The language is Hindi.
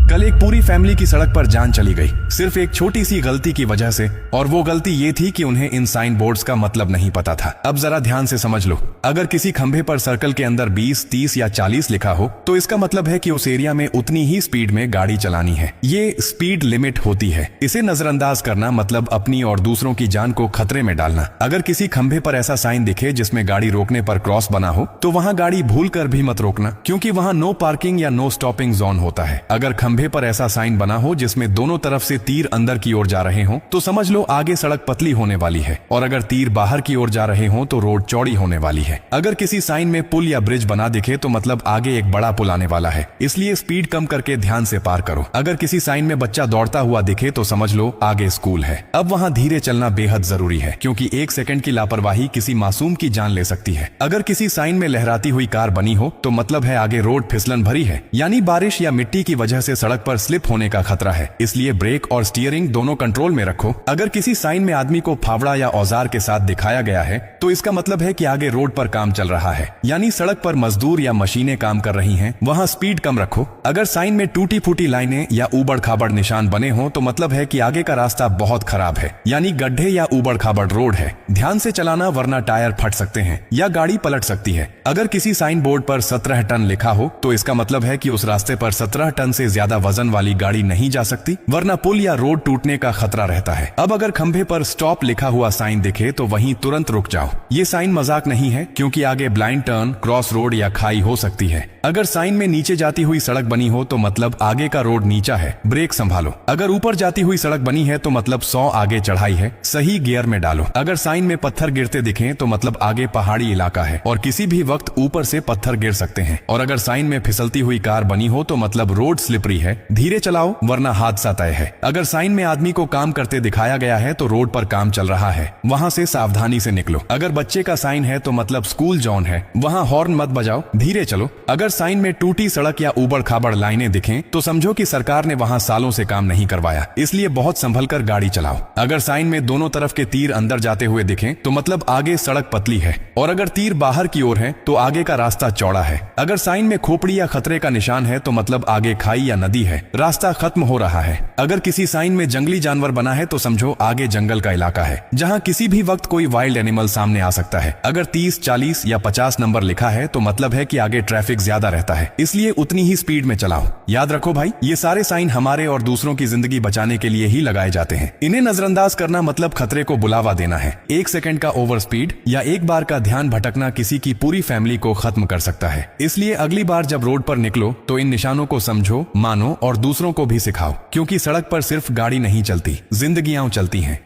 कल एक पूरी फैमिली की सड़क पर जान चली गई सिर्फ एक छोटी सी गलती की वजह से। और वो गलती ये थी कि उन्हें इन साइन बोर्ड्स का मतलब नहीं पता था। अब जरा ध्यान से समझ लो, अगर किसी खंभे पर सर्कल के अंदर 20, 30 या 40 लिखा हो तो इसका मतलब है कि उस एरिया में उतनी ही स्पीड में गाड़ी चलानी है। ये स्पीड लिमिट होती है। इसे नजरअंदाज करना मतलब अपनी और दूसरों की जान को खतरे में डालना। अगर किसी खंभे पर ऐसा साइन दिखे जिसमें गाड़ी रोकने पर क्रॉस बना हो तो वहां गाड़ी भूल कर भी मत रोकना, क्योंकि वहां नो पार्किंग या नो स्टॉपिंग जोन होता है। अगर खंभे पर ऐसा साइन बना हो जिसमें दोनों तरफ से तीर अंदर की ओर जा रहे हो तो समझ लो आगे सड़क पतली होने वाली है, और अगर तीर बाहर की ओर जा रहे हो तो रोड चौड़ी होने वाली है। अगर किसी साइन में पुल या ब्रिज बना दिखे तो मतलब आगे एक बड़ा पुल आने वाला है, इसलिए स्पीड कम करके ध्यान से पार करो। अगर किसी साइन में बच्चा दौड़ता हुआ दिखे तो समझ लो आगे स्कूल है। अब वहां धीरे चलना बेहद जरूरी है, क्योंकि 1 सेकंड की लापरवाही किसी मासूम की जान ले सकती है। अगर किसी साइन में लहराती हुई कार बनी हो तो मतलब है आगे रोड फिसलन भरी है, यानी बारिश या मिट्टी की वजह से सड़क पर स्लिप होने का खतरा है, इसलिए ब्रेक और स्टीयरिंग दोनों कंट्रोल में रखो। अगर किसी साइन में आदमी को फावड़ा या औजार के साथ दिखाया गया है तो इसका मतलब है कि आगे रोड पर काम चल रहा है, यानी सड़क पर मजदूर या मशीनें काम कर रही हैं, वहां स्पीड कम रखो। अगर साइन में टूटी फूटी लाइनें या ऊबड़ खाबड़ निशान बने हो तो मतलब है कि आगे का रास्ता बहुत खराब है, यानी गड्ढे या ऊबड़ खाबड़ रोड है। ध्यान से चलाना वरना टायर फट सकते हैं या गाड़ी पलट सकती है। अगर किसी साइन बोर्ड पर 17 टन लिखा हो तो इसका मतलब है कि उस रास्ते पर 17 टन से ज्यादा वजन वाली गाड़ी नहीं जा सकती, वरना पुल या रोड टूटने का खतरा रहता है। अब अगर खंभे पर स्टॉप लिखा हुआ साइन दिखे तो वहीं तुरंत रुक जाओ। ये साइन मजाक नहीं है, क्योंकि आगे ब्लाइंड टर्न, क्रॉस रोड या खाई हो सकती है। अगर साइन में नीचे जाती हुई सड़क बनी हो तो मतलब आगे का रोड नीचा है, ब्रेक संभालो। अगर ऊपर जाती हुई सड़क बनी है तो मतलब 100 आगे चढ़ाई है, सही गियर में डालो। अगर साइन में पत्थर गिरते दिखें तो मतलब आगे पहाड़ी इलाका है और किसी भी वक्त ऊपर से पत्थर गिर सकते हैं। और अगर साइन में फिसलती हुई कार बनी हो तो मतलब रोड स्लिपरी है, धीरे चलाओ वरना हादसा तय है। अगर साइन में आदमी को काम करते दिखाया गया है तो रोड पर काम चल रहा है, वहां से सावधानी से निकलो। अगर बच्चे का साइन है तो मतलब स्कूल जोन है, वहां हॉर्न मत बजाओ, धीरे चलो। अगर साइन में टूटी सड़क या ऊबड़ खाबड़ लाइनें दिखें तो समझो कि सरकार ने वहां सालों से काम नहीं करवाया, इसलिए बहुत संभल कर गाड़ी चलाओ। अगर साइन में दोनों तरफ के तीर अंदर जाते हुए दिखें तो मतलब आगे सड़क पतली है, और अगर तीर बाहर की ओर है तो आगे का रास्ता चौड़ा है। अगर साइन में खोपड़ी या खतरे का निशान है तो मतलब आगे खाई या नदी है, रास्ता खत्म हो रहा है। अगर किसी साइन में जंगली जानवर बना है तो समझो आगे जंगल का इलाका है, जहां किसी भी वक्त कोई वाइल्ड एनिमल सामने आ सकता है। अगर 30, 40 या 50 नंबर लिखा है तो मतलब है कि आगे ट्रैफिक ज्यादा रहता है, इसलिए उतनी ही स्पीड में चलाओ। याद रखो भाई, ये सारे साइन हमारे और दूसरों की जिंदगी बचाने के लिए ही लगाए जाते हैं। इन्हें नजरअंदाज करना मतलब खतरे को बुलावा देना है। 1 सेकंड का ओवर स्पीड या एक बार का ध्यान भटकना किसी की पूरी फैमिली को खत्म कर सकता है। इसलिए अगली बार जब रोड पर निकलो तो इन निशानों को समझो, मानो और दूसरों को भी सिखाओ, क्योंकि सड़क पर सिर्फ गाड़ी नहीं चलती, जिंदगियां चलती हैं।